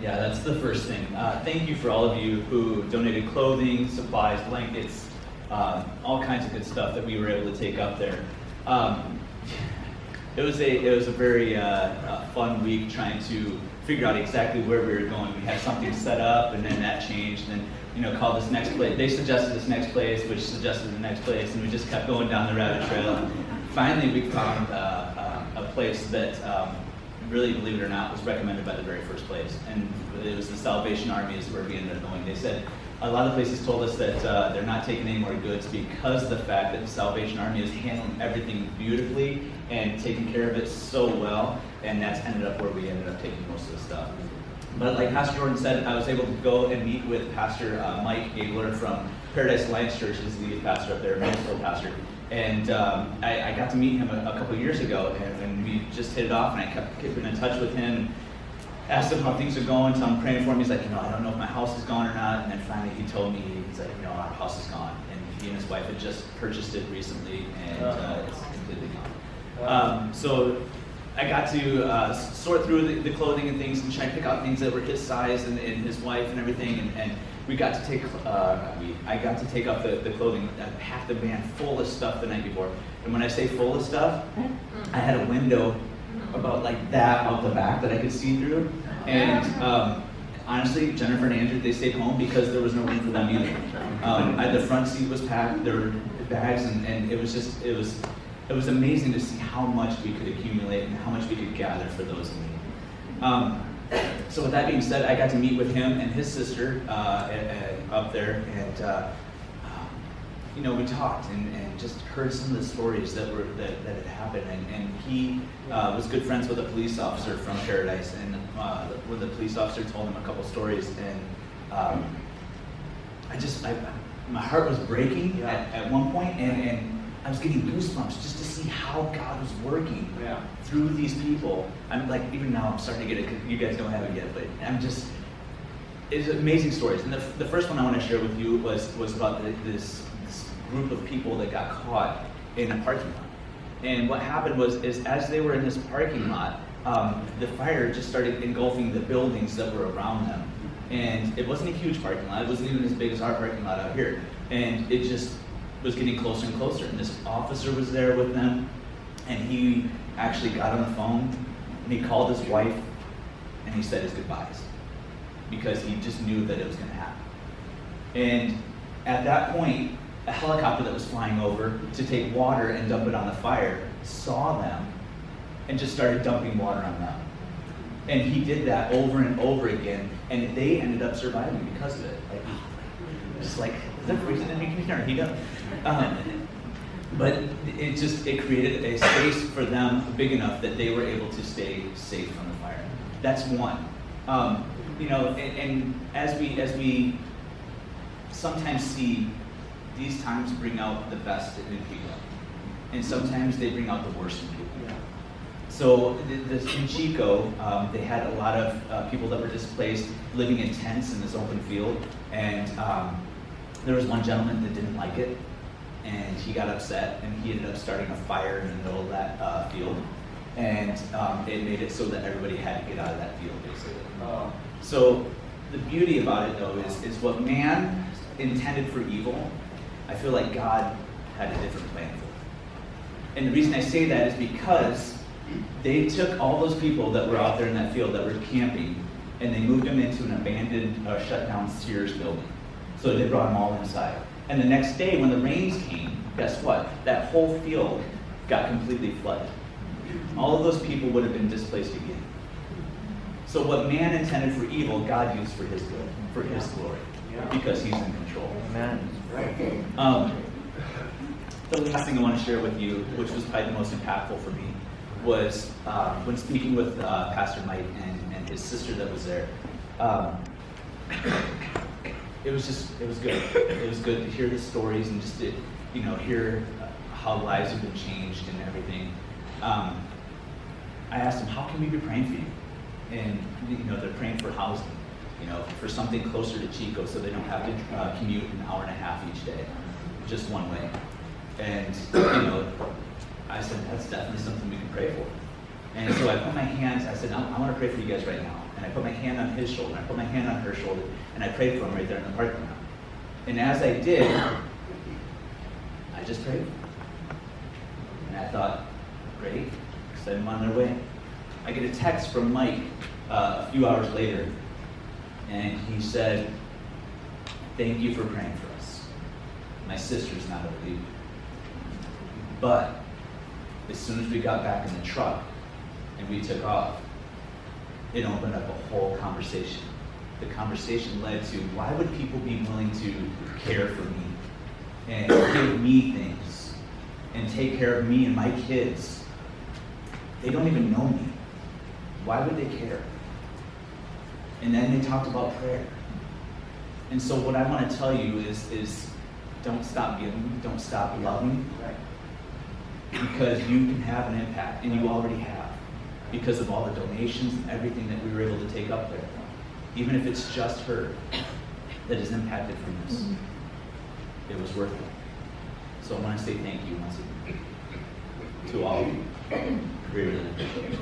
Yeah, that's the first thing. Thank you for all of you who donated clothing, supplies, blankets, all kinds of good stuff that we were able to take up there. It was a very fun week trying to figure out exactly where we were going. We had something set up, and then that changed, and then called this next place. They suggested this next place, which suggested the next place, and we just kept going down the rabbit trail. And finally, we found a place that, really, believe it or not, was recommended by the very first place, and it was the Salvation Army is where we ended up going. They said a lot of places told us that they're not taking any more goods because of the fact that the Salvation Army is handling everything beautifully and taking care of it so well, and that's ended up where we ended up taking most of the stuff. But like Pastor Jordan said, I was able to go and meet with Pastor Mike Gabler from Paradise Alliance Church. He's the youth pastor up there, middle pastor. And I got to meet him a couple years ago, and we just hit it off, and I kept keeping in touch with him. Asked him how things are going, so I'm praying for him. He's like, I don't know if my house is gone or not. And then finally he told me, he's like, our house is gone. And he and his wife had just purchased it recently, and it's completely gone. So I got to sort through the clothing and things and try and pick out things that were his size and his wife and everything. And we got to take, I got to take up the clothing. I packed the van full of stuff the night before. And when I say full of stuff, I had a window about like that out the back that I could see through. And honestly, Jennifer and Andrew, they stayed home because there was no room for them either. The front seat was packed, there were bags, and it was amazing to see how much we could accumulate and how much we could gather for those in need. So with that being said, I got to meet with him and his sister up there, and we talked and just heard some of the stories that had happened. And he was good friends with a police officer from Paradise, and when the police officer told him a couple stories, and my heart was breaking at one point, and I was getting goosebumps just to see how God was working through these people. I'm like, even now I'm starting to get it, because you guys don't have it yet, but it's amazing stories. And the first one I want to share with you was about this group of people that got caught in a parking lot. And what happened was as they were in this parking lot, the fire just started engulfing the buildings that were around them. And it wasn't a huge parking lot. It wasn't even as big as our parking lot out here. And it just was getting closer and closer. And this officer was there with them, and he actually got on the phone, and he called his wife, and he said his goodbyes, because he just knew that it was going to happen. And at that point, a helicopter that was flying over to take water and dump it on the fire saw them and just started dumping water on them. And he did that over and over again, and they ended up surviving because of it. Just like, is that the reason that he can he does? But it created a space for them big enough that they were able to stay safe from the fire. That's one. And as we sometimes see, these times bring out the best in people, and sometimes they bring out the worst in people. So in Chico, they had a lot of people that were displaced, living in tents in this open field, and there was one gentleman that didn't like it, and he got upset, and he ended up starting a fire in the middle of that field, and it made it so that everybody had to get out of that field, basically. So the beauty about it, though, is what man intended for evil, I feel like God had a different plan for it. And the reason I say that is because they took all those people that were out there in that field that were camping, and they moved them into an abandoned, shut down Sears building. So they brought them all inside. And the next day, when the rains came, guess what? That whole field got completely flooded. All of those people would have been displaced again. So what man intended for evil, God used for his good, for his glory, because he's in control. Amen. The last thing I want to share with you, which was probably the most impactful for me, was when speaking with Pastor Mike and his sister that was there. It was good. It was good to hear the stories and just to, hear how lives have been changed and everything. I asked them, how can we be praying for you? And they're praying for housing, for something closer to Chico, so they don't have to commute an hour and a half each day, just one way. And I said, that's definitely something we can pray for. And so I put my hands, I said, I want to pray for you guys right now. And I put my hand on his shoulder, and I put my hand on her shoulder, and I prayed for him right there in the parking lot. And as I did, I just prayed. And I thought, great, send them on their way. I get a text from Mike a few hours later, and he said, thank you for praying for us. My sister's not a believer. But as soon as we got back in the truck and we took off, it opened up a whole conversation. The conversation led to, why would people be willing to care for me and give me things and take care of me and my kids? They don't even know me. Why would they care? And then they talked about prayer. And so what I want to tell you is don't stop giving, don't stop loving, because you can have an impact, and you already have, because of all the donations and everything that we were able to take up there. Even if it's just her that is impacted from this, it was worth it. So I want to say thank you once again to all of you. Really appreciate it.